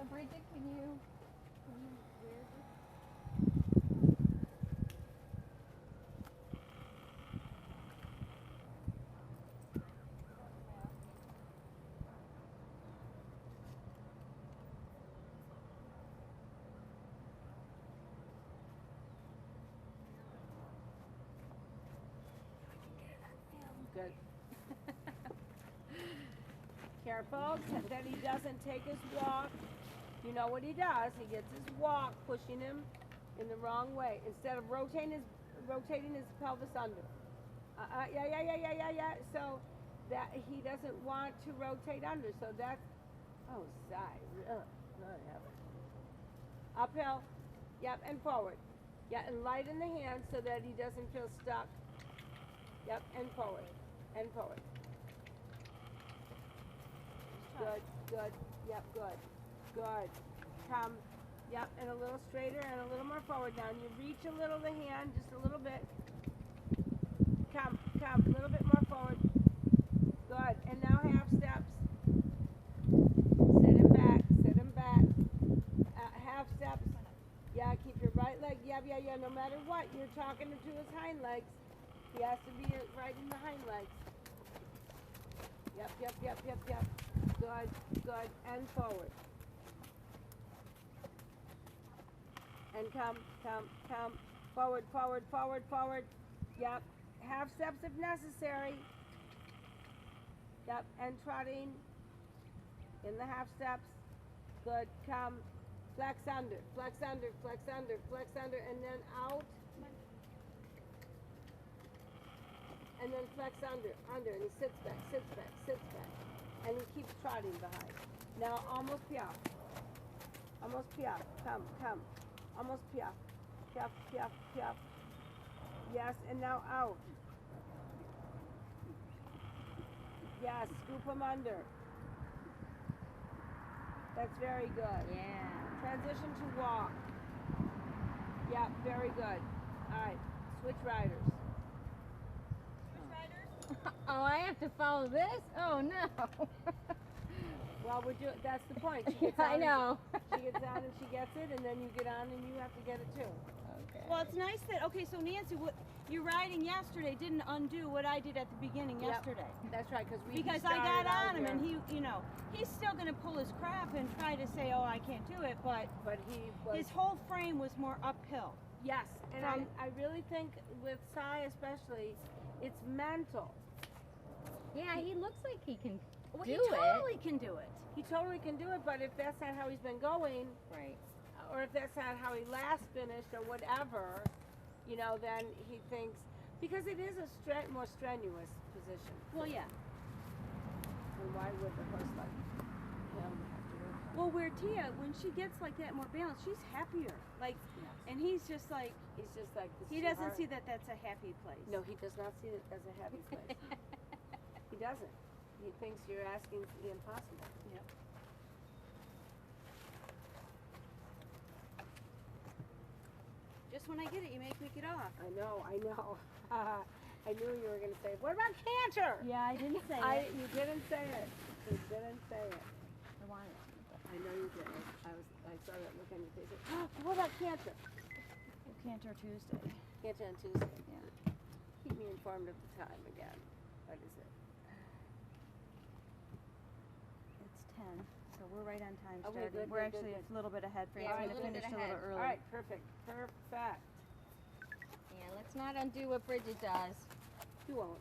So Bridget, can you wear this? Good. Careful that he doesn't take his walk. You know what he does? He gets his walk pushing him in the wrong way. Instead of rotating his pelvis under. Yeah. So that he doesn't want to rotate under. So that's side. Uphill. Yep, and forward. Yeah, and light in the hand so that he doesn't feel stuck. Yep, and forward. And forward. Good. Yep, good. Come. Yep, and a little straighter and a little more forward now. And you reach a little the hand, just a little bit. Come, a little bit more forward. Good. And now half steps. Sit him back. Half steps. Yeah, keep your right leg. Yeah. No matter what, you're talking to his hind legs. He has to be right in the hind legs. Yep. Good. And forward. And come. Forward. Yep. Half steps if necessary. Yep. And trotting in the half steps. Good. Come. Flex under, and then out. And then flex under, and he sits back. And he keeps trotting behind. Now almost piaffe. Come. Almost piaffe. Piaffe. Yes, and now out. Yes, scoop him under. That's very good. Yeah. Transition to walk. Yeah, very good. All right, switch riders. Oh, I have to follow this? Oh no. Well, that's the point. She gets I on know. She gets on and she gets it, and then you get on and you have to get it too. Okay. Well, it's nice that, okay, so Nancy, what your riding yesterday didn't undo what I did at the beginning yesterday. That's right, because I got on him and he's still going to pull his crap and try to say, oh, I can't do it, but his whole frame was more uphill. Yes, and I really think with Sai especially, it's mental. Yeah, he looks like he can Well, do he totally can do it. He totally can do it, but if that's not how he's been going, Right. or if that's not how he last finished or whatever, then he thinks, because it is a more strenuous position. Well, yeah. And why would the horse like him have to work? Well, where Tia, when she gets like that more balanced, she's happier. Like, and he's just like, this he is too doesn't hard. see that that's a happy place. No, he does not see it as a happy place. He doesn't. He thinks you're asking the impossible. Yep. Just when I get it, you make me get off. I know. I knew you were going to say, what about canter? Yeah, I didn't say it. You didn't say it. You didn't say it. I want it. I know you did. I saw that look on your face. Oh, what about canter? Cantor Tuesday. Canter on Tuesday. Yeah. Keep me informed of the time again. What is it? It's 10, so we're right on time Okay, starting. good, We're good, actually good. a little bit ahead, Fran's Yeah, going we're to a little finish bit a little ahead. early. All right, perfect. Yeah, let's not undo what Bridget does. You won't.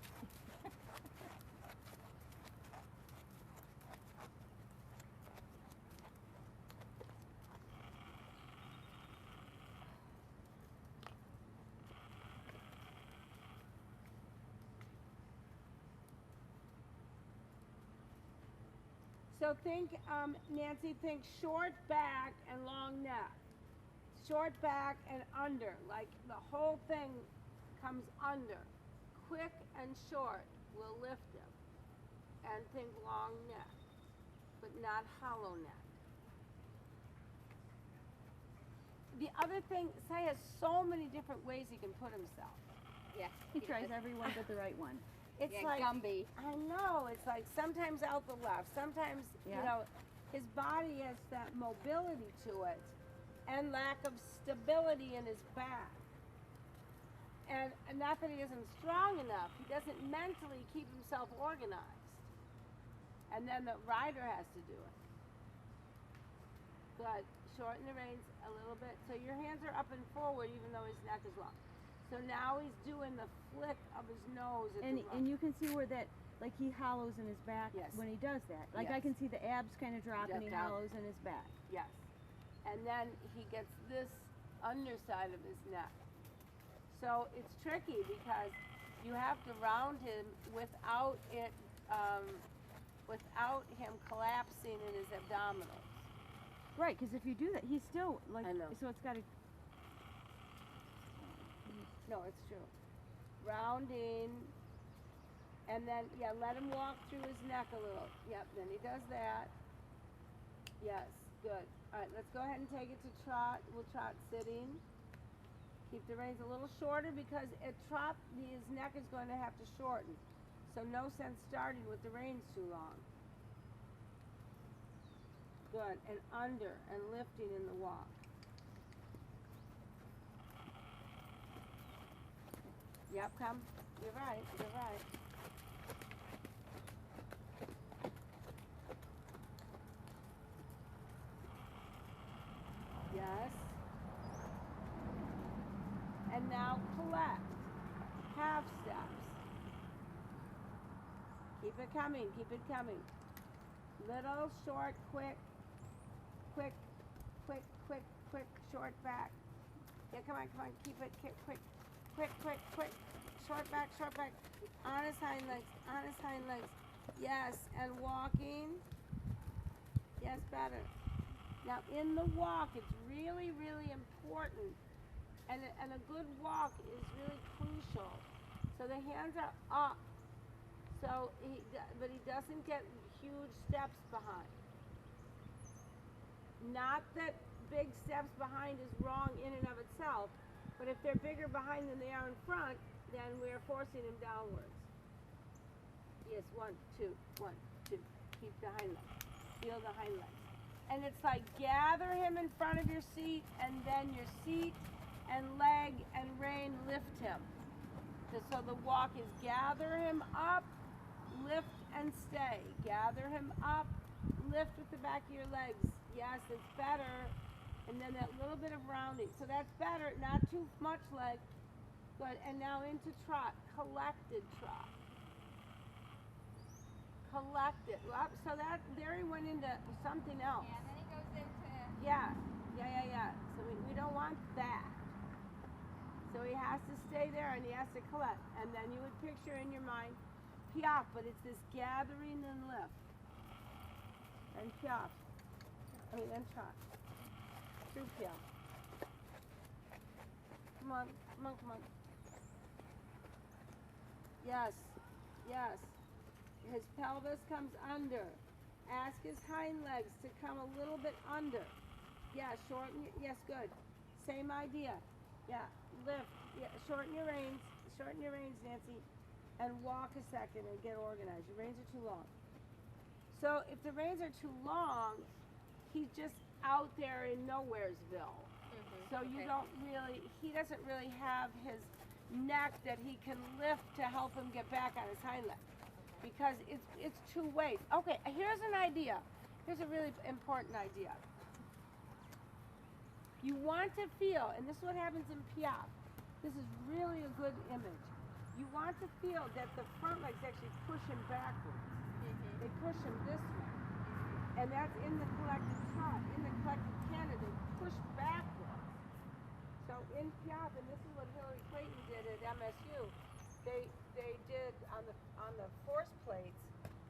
So think, Nancy, think short back and long neck. Short back and under, like the whole thing comes under. Quick and short will lift him. And think long neck, but not hollow neck. The other thing, Sai has so many different ways he can put himself. Yes. He tries every one but the right one. It's Yeah, like Gumby. I know. It's like sometimes out the left, sometimes Yeah. his body has that mobility to it and lack of stability in his back. And not that he isn't strong enough, he doesn't mentally keep himself organized. And then the rider has to do it. Good. Shorten the reins a little bit. So your hands are up and forward even though his neck is long. So now he's doing the flick of his nose at the rump. And you can see where that, like he hollows in his back when he does that. Like I can see the abs kind of drop and he hollows in his back. Yes. And then he gets this underside of his neck. So it's tricky because you have to round him without it, without him collapsing in his abdominals. Right, because if you do that, he's still like. I know. So it's got to. No, it's true. Rounding, and then let him walk through his neck a little. Yep, then he does that. Yes, good. All right, let's go ahead and take it to trot. We'll trot sitting. Keep the reins a little shorter because at trot, his neck is going to have to shorten. So no sense starting with the reins too long. Good, and under and lifting in the walk. Yep, come. You're right, you're right. Yes. And now collect. Half steps. Keep it coming, keep it coming. Little, short, quick, quick, quick, quick, quick, short back. Yeah, come on, keep it, quick, quick, quick, quick, quick. Short back, on his hind legs. Yes, and walking. Yes, better. Now in the walk, it's really, really important. And a good walk is really crucial. So the hands are up. So but he doesn't get huge steps behind. Not that big steps behind is wrong in and of itself, but if they're bigger behind than they are in front, then we're forcing him downwards. Yes, 1, 2, 1, 2. Keep the hind legs. Feel the hind legs. And it's like gather him in front of your seat, and then your seat and leg and rein lift him. So the walk is gather him up, lift and stay. Gather him up, lift with the back of your legs. Yes, it's better. And then that little bit of rounding. So that's better, not too much leg. Good, and now into trot, collected trot. Collected. Well, so there he went into something else. Yeah, and then he goes into... Yeah. So we don't want that. So he has to stay there and he has to collect. And then you would picture in your mind piaffe, but it's this gathering and lift. And piaffe. Then trot. Through piaffe. Come on. Yes. His pelvis comes under. Ask his hind legs to come a little bit under. Yeah, shorten. Yes, good. Same idea. Yeah, lift. Yeah, shorten your reins, Nancy, and walk a second and get organized. Your reins are too long. So if the reins are too long, he's just out there in nowheresville. So you don't really, he doesn't really have his neck that he can lift to help him get back on his hind leg. Because it's two ways. Okay, here's an idea. Here's a really important idea. You want to feel, and this is what happens in piaffe. This is really a good image. You want to feel that the front legs actually push him backwards. They push him this way. And that's in the collected trot. In the collected canter, they push backwards. So in piaffe, and this is what Hillary Clayton did at MSU, they did on the horse plates,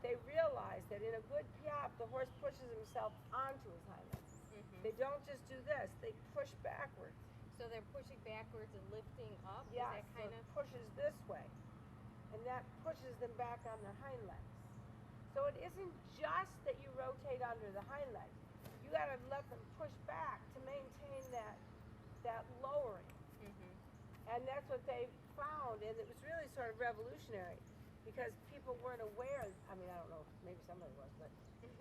they realized that in a good piaffe, the horse pushes himself onto his hind legs. They don't just do this, they push backwards. So they're pushing backwards and lifting up? Yeah, Is that kind of... pushes this way. And that pushes them back on their hind legs. So it isn't just that you rotate under the hind legs. You gotta let them push back to maintain that lowering. And that's what they found, and it was really sort of revolutionary because people weren't aware. I mean, I don't know, maybe somebody was, but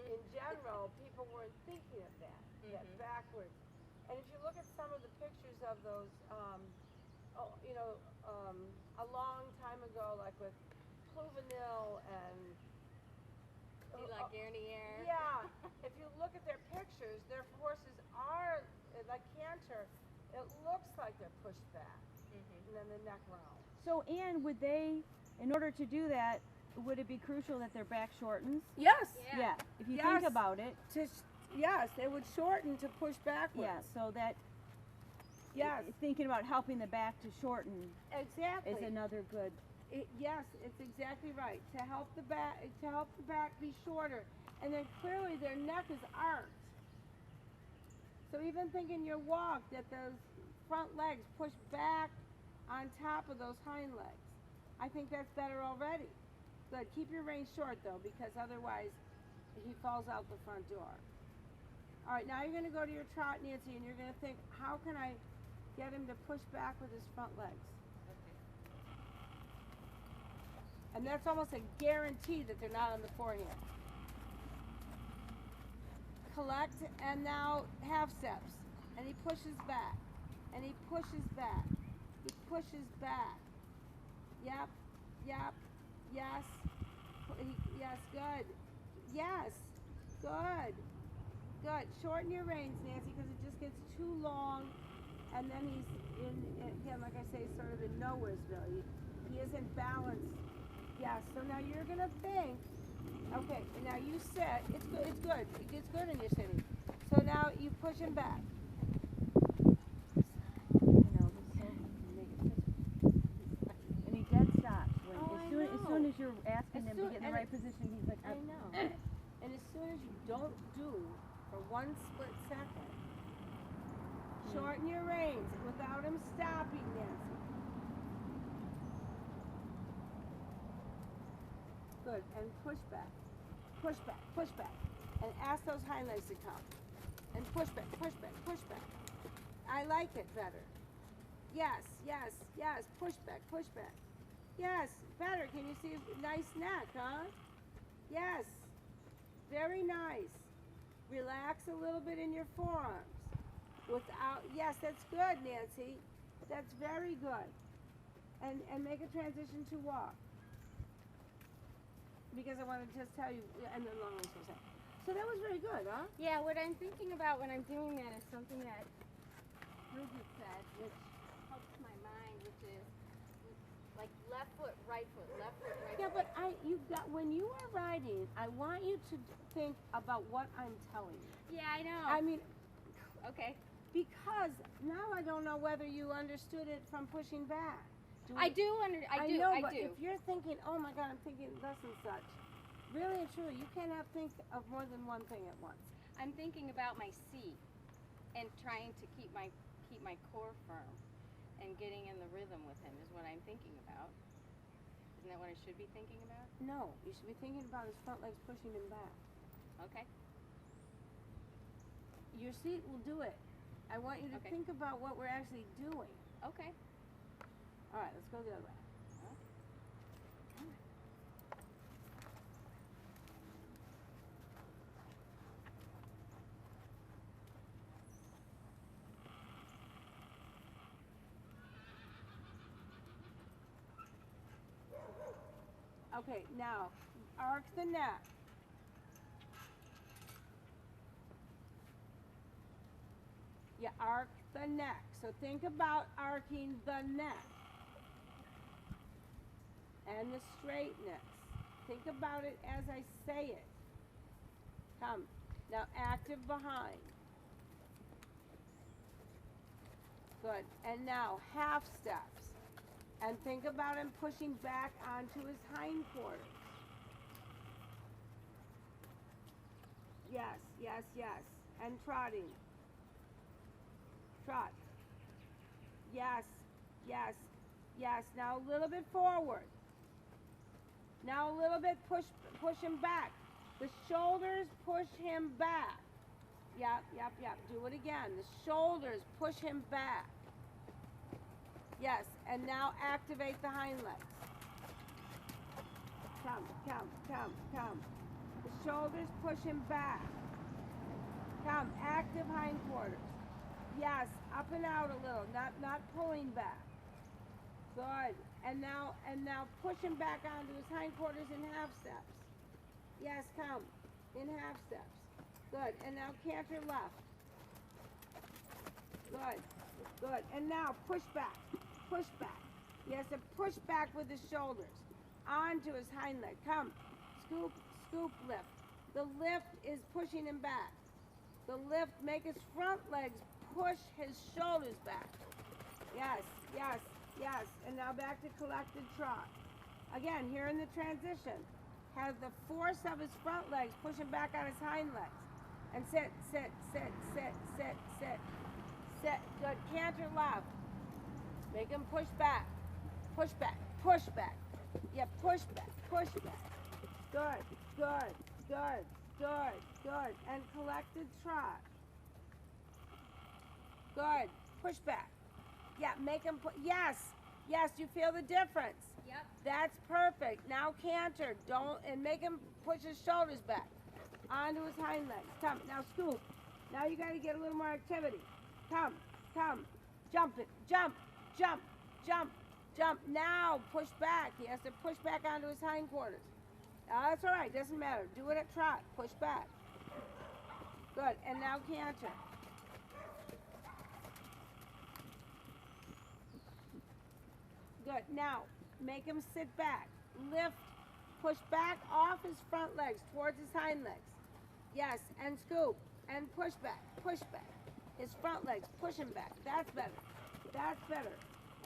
in general, people weren't thinking of that, that backwards. And if you look at some of the pictures of those, a long time ago, like with Pluvinil and La Guerniere. yeah, if you look at their pictures, their horses are like canter. It looks like they're pushed back, and then the neck round. So, and would they, in order to do that, would it be crucial that their back shortens? Yes. Yeah. If you think about it. Yes, it would shorten to push backwards. Yeah. So that. Yes. Thinking about helping the back to shorten. Exactly. Is another good. Yes, it's exactly right. To help the back be shorter, and then clearly their neck is arched. So even thinking your walk, that those front legs push back on top of those hind legs, I think that's better already. Good. Keep your reins short though, because otherwise he falls out the front door. All right, now you're going to go to your trot, Nancy, and you're going to think, how can I get him to push back with his front legs? And that's almost a guarantee that they're not on the forehand. Collect, and now half steps. And he pushes back. And he pushes back. He pushes back. Yep. Yep. Yes. Yes. Good. Yes. Good. Good. Shorten your reins, Nancy, because it just gets too long. And then he's again, like I say, sort of in Nowheresville. He isn't balanced. Yes. So now you're going to think, okay, and now you sit. It's good. It's good. It gets good in your sitting. So now you push him back. And he dead stops. As soon as you're asking him to get in the right position, he's like, I know. And as soon as you don't do for one split second, shorten your reins without him stopping, Nancy. Good. And push back. Push back. Push back. And ask those hind legs to come. And push back. Push back. Push back. I like it better. Yes. Yes. Yes. Push back. Push back. Yes. Better. Can you see a nice neck, huh? Yes. Very nice. Relax a little bit in your forearms. Yes, that's good, Nancy. That's very good. And make a transition to walk. Because I want to just tell you, and then long range percent. So that was very good, huh? Yeah, what I'm thinking about when I'm doing that is something that Bridget said, which helps my mind, which is like left foot, right foot, left foot, right Yeah, foot. but when you are riding, I want you to think about what I'm telling you. Yeah, I know. I mean, okay. because now I don't know whether you understood it from pushing back. I do. But if you're thinking, oh my God, I'm thinking this and such, really and truly, you cannot think of more than one thing at once. I'm thinking about my seat and trying to keep my core firm and getting in the rhythm with him is what I'm thinking about. Isn't that what I should be thinking about? No, you should be thinking about his front legs pushing him back. Okay. Your seat will do it. I want you to think about what we're actually doing. Okay. All right, let's go the other way. Okay, now arc the neck. You arc the neck. So think about arcing the neck and the straightness. Think about it as I say it. Come. Now active behind. Good. And now half steps. And think about him pushing back onto his hindquarters. Yes, yes, yes. And trotting. Trot. Yes, yes, yes. Now a little bit forward. Now a little bit push him back. The shoulders push him back. Yep, yep, yep. Do it again. The shoulders push him back. Yes, and now activate the hind legs. Come, come, come, come. The shoulders pushing back. Come, active hindquarters. Yes, up and out a little, not pulling back. Good. And now pushing back onto his hindquarters in half steps. Yes, come. In half steps. Good. And now canter left. Good. Good. And now push back. Push back. He has to push back with his shoulders onto his hind leg. Come. Scoop, scoop, lift. The lift is pushing him back. The lift, make his front legs push his shoulders back. Yes, yes, yes. And now back to collected trot. Again, here in the transition, have the force of his front legs pushing back on his hind legs. And sit, sit, sit, sit, sit, sit. Sit. Good. Canter left. Make him push back. Push back. Push back. Yeah, push back. Push back. Good. Good. Good. Good. Good. And collected trot. Good. Push back. Yeah, make him put. Yes. Yes, you feel the difference. Yep. That's perfect. Now canter. Don't, and make him push his shoulders back onto his hind legs. Come. Now scoop. Now you got to get a little more activity. Come. Come. Jump it. Jump. Jump. Jump. Jump. Now push back. He has to push back onto his hindquarters. That's all right. Doesn't matter. Do it at trot. Push back. Good. And now canter. Good. Now make him sit back. Lift. Push back off his front legs towards his hind legs. Yes. And scoop. And push back. Push back. His front legs. Push him back. That's better. That's better.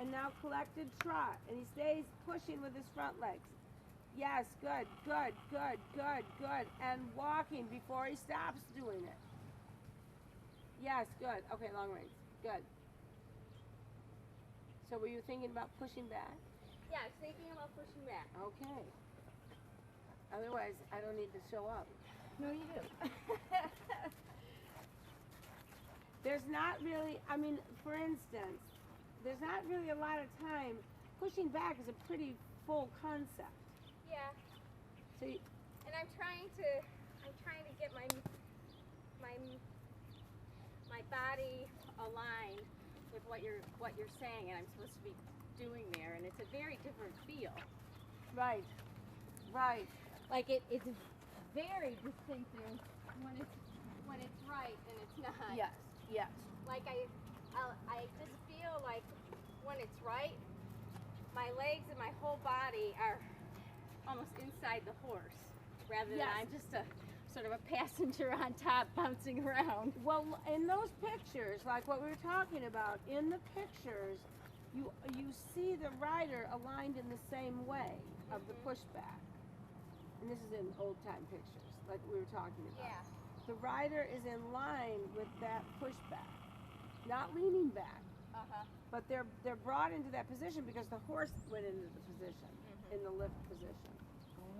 And now collected trot. And he stays pushing with his front legs. Yes, good, good, good, good, good. And walking before he stops doing it. Yes, good. Okay, long range. Good. So were you thinking about pushing back? Yeah, I was thinking about pushing back. Okay. Otherwise, I don't need to show up. No, you do. There's not really, I mean, for instance, there's not really a lot of time. Pushing back is a pretty full concept. Yeah. So you, And I'm trying to get my body aligned with what you're saying, and I'm supposed to be doing there, and it's a very different feel. right, right. Like it's very distinctive when it's right and it's not. Yes, yes. Like I just feel like when it's right, my legs and my whole body are almost inside the horse, rather than Yes. I'm just a sort of a passenger on top bouncing around. Well, in those pictures, like what we were talking about, in the pictures, you see the rider aligned in the same way of the pushback. And this is in old time pictures, like we were talking about. Yeah. The rider is in line with that pushback, not leaning back, but they're brought into that position because the horse went into the position, in the lift position.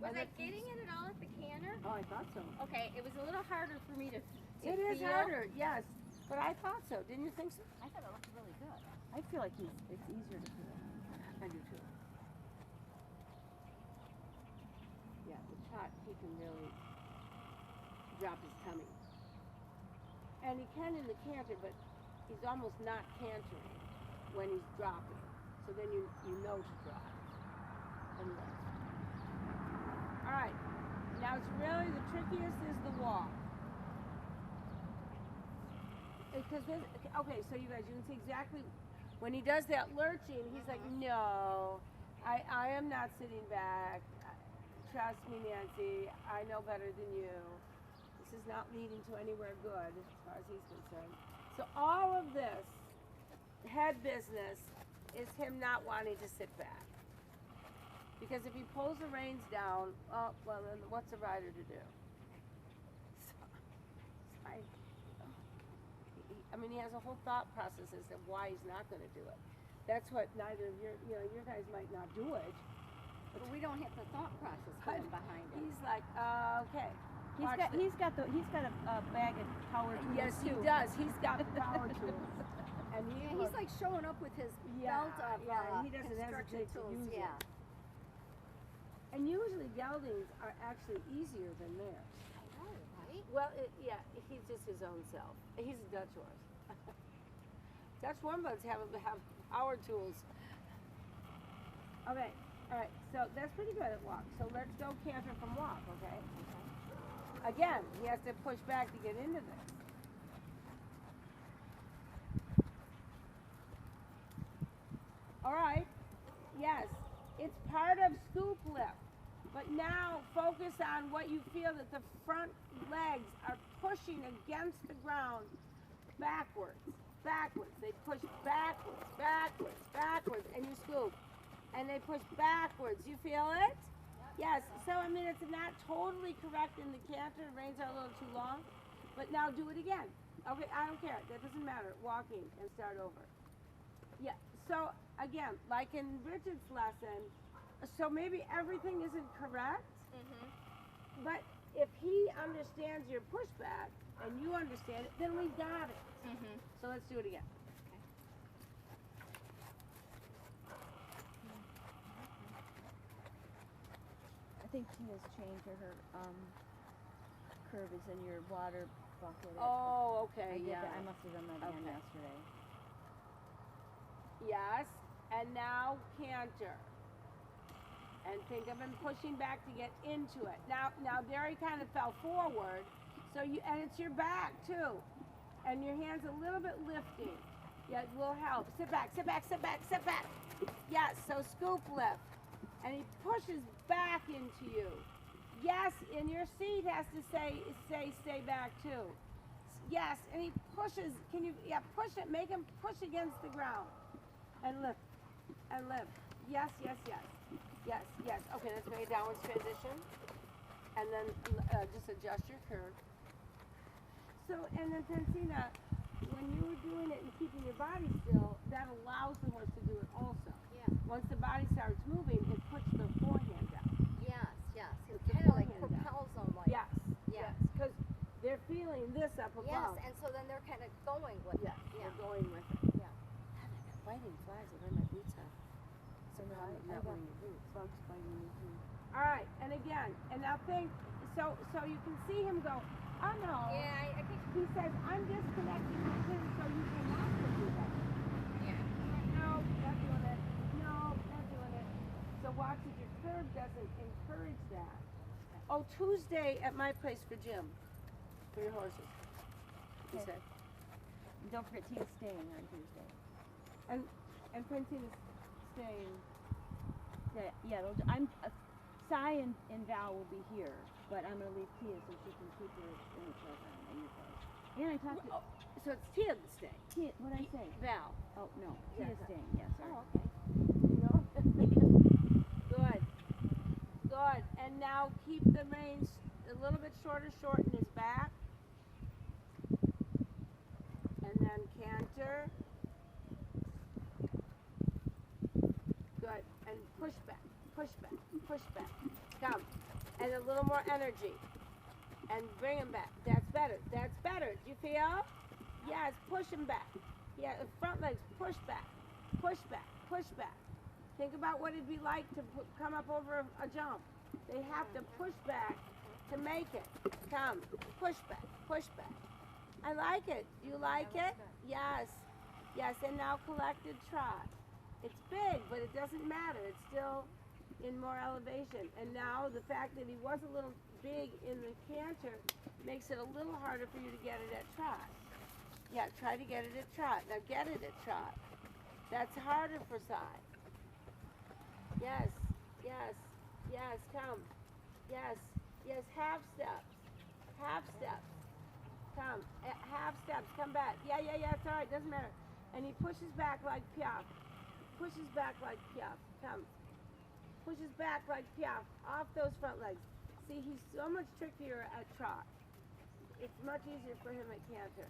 Was I getting it at all at the canter? Oh, I thought so. Okay, it was a little harder for me to It is feel. harder, yes, but I thought so. Didn't you think so? I thought it looked really good. I feel like it's easier to feel. I do too. Yeah, the trot, he can really drop his tummy. And he can in the canter, but he's almost not cantering when he's dropping. So then you know to drop. And lift. All right, now it's really the trickiest is the walk. Because this, okay, so you guys, you can see exactly when he does that lurching, he's like, no, I am not sitting back. Trust me, Nancy, I know better than you. This is not leading to anywhere good as far as he's concerned. So all of this head business is him not wanting to sit back. Because if he pulls the reins down, oh, well, then what's a rider to do? So, I mean, he has a whole thought process as to why he's not going to do it. That's what neither of your guys might not do it. But we don't have the thought process going behind it. He's like, okay. He's got a bag of power tools Yes, he too. does. He's got the power tools. And He's like showing up with his belt of and he doesn't construction hesitate to tools. use Yeah. it. And usually geldings are actually easier than theirs. I know, right? Well, yeah, he's just his own self. He's a Dutch horse. Dutch warmbloods have power tools. Okay, all right. So that's pretty good at walk. So let's go canter from walk, okay? Again, he has to push back to get into this. All right. Yes, it's part of scoop lift. But now focus on what you feel that the front legs are pushing against the ground backwards. Backwards. They push backwards, backwards, backwards, and you scoop. And they push backwards. You feel it? Yes. So, I mean, it's not totally correct in the canter. The reins are a little too long. But now do it again. Okay, I don't care. That doesn't matter. Walking and start over. Yeah. So, again, like in Bridget's lesson, so maybe everything isn't correct. But if he understands your pushback and you understand it, then we got it. So let's do it again. I think Tina's chain to her curve is in your water bucket. Oh, okay, I must have done that again yesterday. Yes, and now canter. And think of him pushing back to get into it. Now there he kind of fell forward, so and it's your back too, and your hands a little bit lifting. Yeah, it will help. Sit back, sit back, sit back, sit back. Yes, so scoop lift, and he pushes back into you. Yes, and your seat has to stay back too. Yes, and he pushes. Can you push it? Make him push against the ground, and lift, and lift. Yes, yes, yes. Yes, yes. Okay, let's make a downwards transition. And then just adjust your curve. So, and then Francina, when you were doing it and keeping your body still, that allows the horse to do it also. Yeah. Once the body starts moving, it puts the forehand down. Yes, yes. It It's the kind of like forehand propels them like. Yes. Yes. Because they're feeling this up above. Yes, and so then they're kind of going with Yes, it. Yeah. they're going with it. Yeah. God, I got biting flies. I wear my boots off. So now I'm not wearing your boots. Bugs biting me too. All right, and again, and now think, so you can see him go, oh no. Yeah, I think. He says, I'm disconnecting my pin so you can also do that. Yeah. No, not doing it. No, not doing it. So watch if your curve doesn't encourage that. Oh, Tuesday at my place for gym, for your horses, he Okay. said. And don't forget Tina's staying on Tuesday. And Francina's staying. Yeah, Cy and Val will be here, but I'm gonna leave Tia so she can keep her in the program in your place. And I talked to Oh, so it's Tia that's staying. Tia. What did I say? Val. Oh no, Yeah, Tia's staying. Yeah, sorry. Oh, okay. You know? Good. Good. And now keep the reins a little bit shorter, shorten his back. And then canter. Good. And push back, push back, push back. Come. And a little more energy. And bring him back. That's better. That's better. Do you feel? Yes, push him back. Yeah, the front legs, push back, push back, push back. Think about what it'd be like to come up over a jump. They have to push back to make it. Come, push back, push back. I like it. Do you like it? Yes, yes, and now collected trot. It's big, but it doesn't matter. It's still in more elevation. And now the fact that he was a little big in the canter makes it a little harder for you to get it at trot. Yeah, try to get it at trot. Now get it at trot. That's harder for Cy. Yes, yes, yes, come. Yes, yes, half steps. Half steps. Come, half steps, come back. Yeah, it's all right, doesn't matter. And he pushes back like Piaf. Pushes back like Piaf. Come. Pushes back like Piaf. Off those front legs. See, he's so much trickier at trot. It's much easier for him at canter.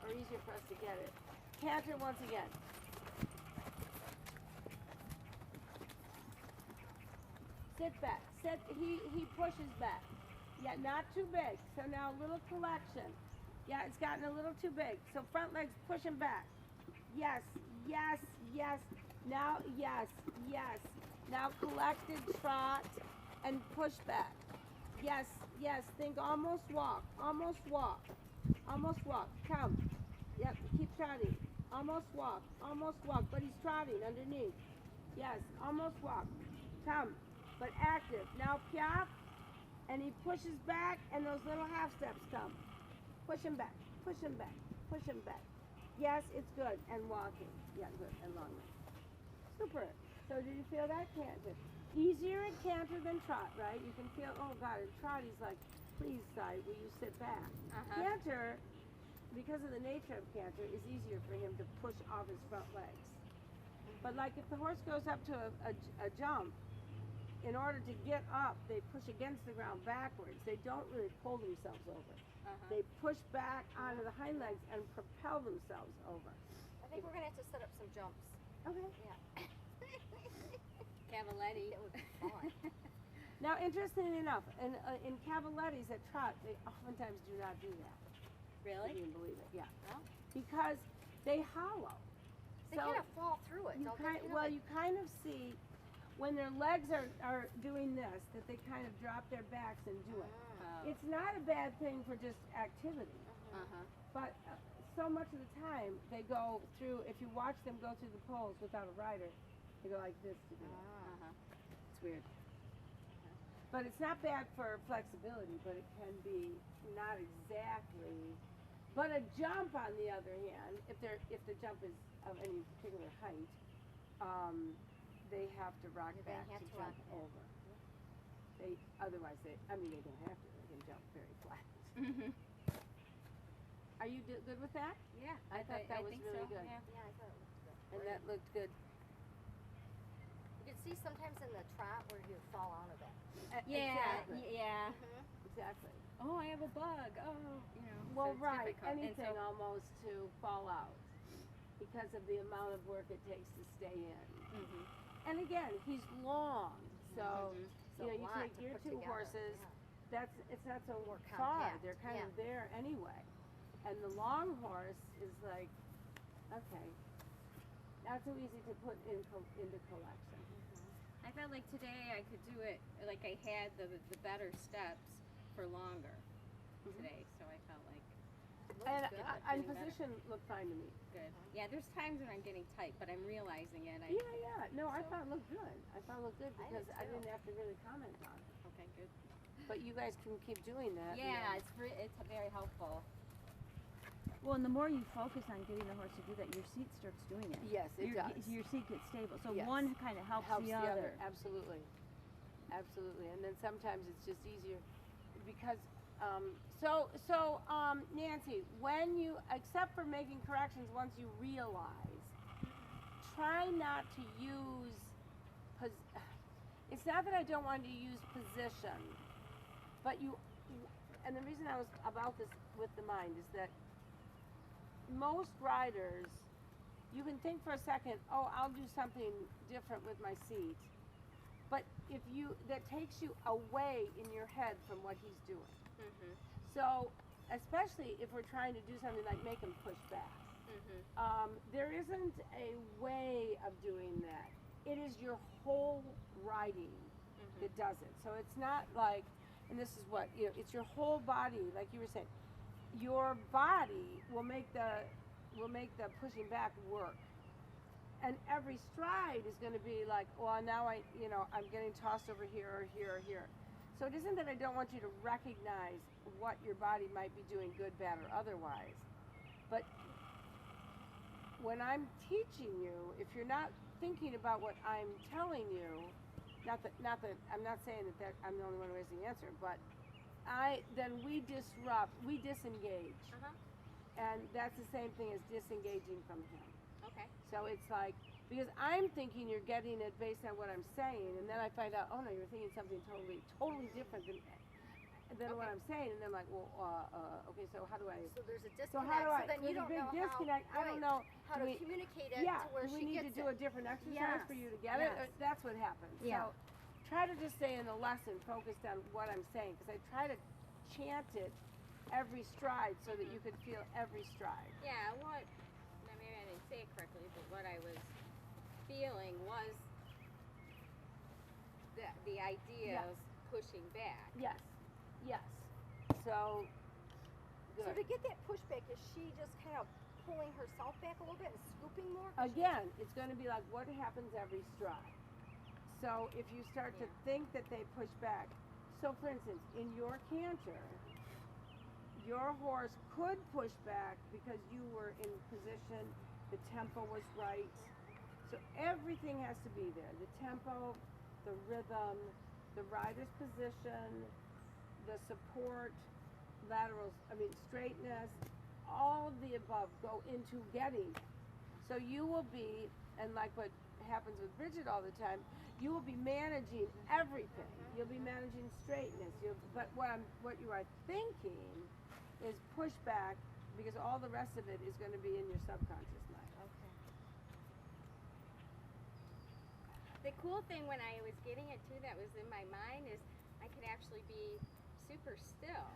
Or easier for us to get it. Canter once again. Sit back. Sit. He pushes back. Yeah, not too big. So now a little collection. Yeah, it's gotten a little too big. So front legs push him back. Yes, yes, yes. Now, yes, yes. Now collected trot. and push back. Yes, yes, think almost walk, almost walk, almost walk. Come. Yep, keep trotting. Almost walk, but he's trotting underneath. Yes, almost walk. Come, but active. Now piaf, and he pushes back, and those little half steps come. Push him back, push him back, push him back. Yes, it's good, and walking. Yeah, good, and long way. Super. So did you feel that canter? Easier at canter than trot, right? You can feel, oh God, in trot he's like, please, side, will you sit back? Canter, because of the nature of canter, is easier for him to push off his front legs. But like if the horse goes up to a jump, in order to get up, they push against the ground backwards. They don't really pull themselves over. They push back onto the hind legs and propel themselves over. I think we're gonna have to set up some jumps. Okay. Yeah. Cavaletti. That would be fun. Now, interestingly enough, in cavalettis that trot, they oftentimes do not do that. Really? If you can believe it, yeah. Oh. Because they hollow. They kind of fall through it, don't they? You kind of see when their legs are doing this, that they kind of drop their backs and do it. Oh. It's not a bad thing for just activity, but so much of the time they go through, if you watch them go through the poles without a rider, they go like this to do it. It's weird. But it's not bad for flexibility, but it can be not exactly. But a jump, on the other hand, if the jump is of any particular height, they have to rock back to jump over. They otherwise they don't have to. They can jump very flat. Are you good with that? Yeah. I thought that was think really so. good. Yeah. Yeah, I thought it looked good. And that looked good. You can see sometimes in the trot where you fall out of it. Yeah. Exactly. Yeah. Exactly. Oh, I have a bug. Oh, you know. Well, so it's right. difficult. And Anything so- almost to fall out because of the amount of work it takes to stay in. And again, he's long, so It's you know, a you lot take to your put two together, horses. yeah. It's not so More far. compact, They're kind of yeah. there anyway. And the long horse is like, okay, not so easy to put into collection. I felt like today I could do it, like I had the better steps for longer today, so I felt like And good, and getting better. position looked fine to me. good. Yeah, there's times when I'm getting tight, but I'm realizing it. Yeah. No, I So- thought it looked good. I thought it looked good I because did I too. didn't have to really comment on it. Okay, good. But you guys can keep doing that. and Yeah, then- it's very helpful. Well, and the more you focus on getting the horse to do that, your seat starts doing it. Yes, it does. Your seat gets stable. So Yes. one kind of helps the other. Absolutely. And then sometimes it's just easier because Nancy, when you, except for making corrections once you realize, try not to use it's not that I don't want you to use position, but and the reason I was about this with the mind is that most riders, you can think for a second, oh, I'll do something different with my seat. But that takes you away in your head from what he's doing. So, especially if we're trying to do something like make him push back, there isn't a way of doing that. It is your whole riding that does it. So it's not like, and this is what, it's your whole body, like you were saying, your body will make the pushing back work. And every stride is going to be like, well, now I'm getting tossed over here or here or here. So it isn't that I don't want you to recognize what your body might be doing, good, bad, or otherwise. But when I'm teaching you, if you're not thinking about what I'm telling you, not that I'm not saying that I'm the only one who has the answer, but then we disengage. And that's the same thing as disengaging from him. Okay. So it's like, because I'm thinking you're getting it based on what I'm saying, and then I find out, oh no, you're thinking something totally different than what I'm saying, and then I'm like, well, okay, so how do I? So there's a disconnect. So how do I? then you There's a don't big know disconnect. I don't know. how do to we- communicate it Yeah. to where Do we she need gets to do a different exercise for you to get it? Or Yes. that's what happens. Yeah. So try to just stay in the lesson, focused on what I'm saying, because I try to chant it every stride so that you could feel every stride. Yeah, maybe I didn't say it correctly, but what I was feeling was the idea of pushing back. Yes, yes. So, So good. to get that pushback, is she just kind of pulling herself back a little bit and scooping more? Again, it's going to be like what happens every stride. So if you start to think that they push back, so for instance, in your canter, your horse could push back because you were in position, the tempo was right. So everything has to be there. The tempo, the rhythm, the rider's position, the support, laterals, straightness, all of the above go into getting it. So you will be, and like what happens with Bridget all the time, you will be managing everything. You'll be managing straightness. But what you are thinking is pushback, because all the rest of it is going to be in your subconscious mind. Okay. The cool thing when I was getting it too, that was in my mind, is I could actually be super still.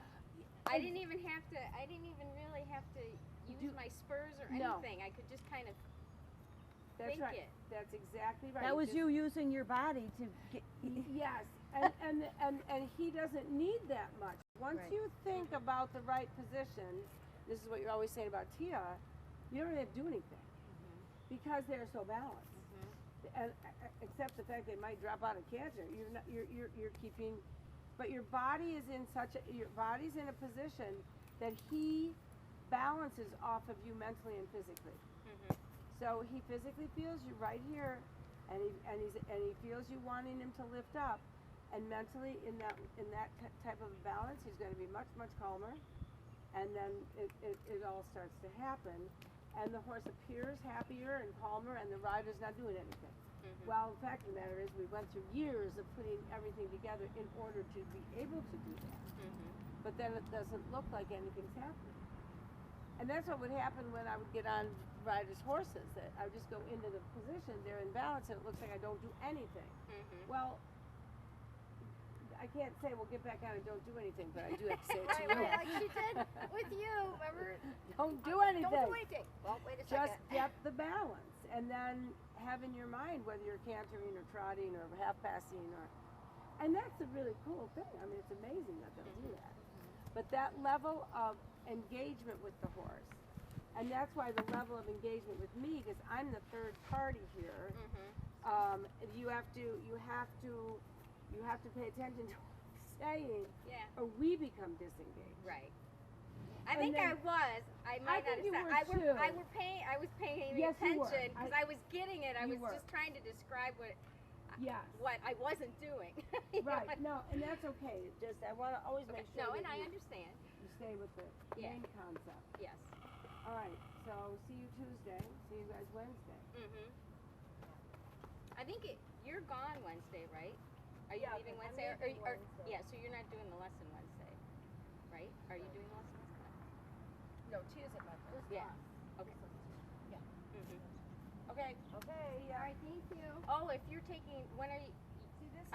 I didn't even really have to use my spurs or anything. I could just kind of That's think right. it. That's exactly right. That was you using your body to get. Yes, and he doesn't need that much. Once you think about the right position, this is what you're always saying about Tia, you don't have to do anything because they're so balanced. And except the fact they might drop out of canter, you're keeping, but your body is in your body's in a position that he balances off of you mentally and physically. So he physically feels you right here, and he feels you wanting him to lift up, and mentally in that type of balance, he's going to be much calmer, and then it all starts to happen, and the horse appears happier and calmer, and the rider's not doing anything. Well, the fact of the matter is, we went through years of putting everything together in order to be able to do that, but then it doesn't look like anything's happening. And that's what would happen when I would get on riders' horses, that I would just go into the position, they're in balance, and it looks like I don't do anything. Well, I can't say, well, get back on and don't do anything, but I do have to say it to you. Right, like she did with you, remember? Don't do anything. Don't do anything. Well, wait a second. Just get the balance, and then have in your mind whether you're cantering or trotting or half passing and that's a really cool thing. I mean, it's amazing that they'll do that. But that level of engagement with the horse, and that's why the level of engagement with me, because I'm the third party here, you have to pay attention to what I'm saying, or we become disengaged. Right. I think I was. I might not have said. I was paying Yes, you were. attention because I was getting it. I was were. just trying to describe what I wasn't doing. Right. No, and that's okay. Just I want to always make sure. No, and that I you understand. stay with the main concept. Yes. All right. So see you Tuesday. See you guys Wednesday. I think you're gone Wednesday, right? Are you leaving I'm Wednesday? leaving Wednesday. Yeah. So you're not doing the lesson Wednesday, right? Are you doing the lesson Wednesday? No, Tuesday, my friend. Yeah. Okay. Okay. Okay. All right. Thank you. Oh, if you're taking, when are you?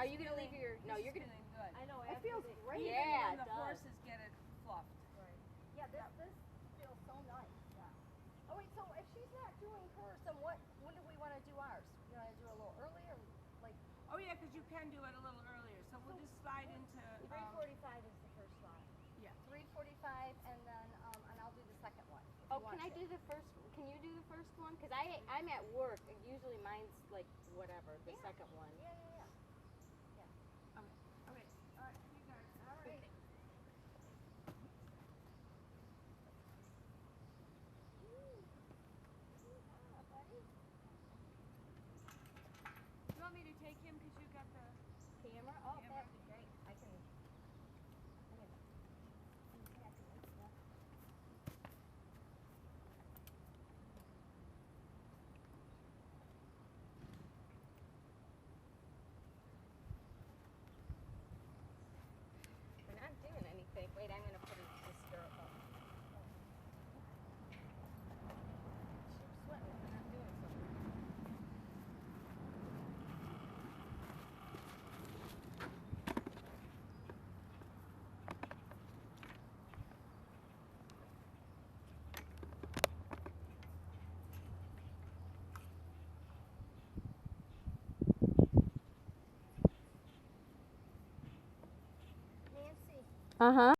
Are you gonna leave your? No, you're gonna. Good. I know. It feels great. Even Yeah, when it the does. horses get it fluffed. Right. Yeah, this feels so nice. Yeah. Oh wait, so if she's not doing hers, then when do we want to do ours? You want to do a little earlier, like Oh yeah, because you can do it a little earlier. So we'll just slide into 3:45 is the first slide. Yeah. 3:45, and then and I'll do the second one. Oh, can I do the first? Can you do the first one? Because I'm at work, and usually mine's like whatever. The second one. Yeah. Okay. All right. You guys. All right. You want me to take him because you got the Camera? Oh, camera? That'd be great. I can. Uh-huh.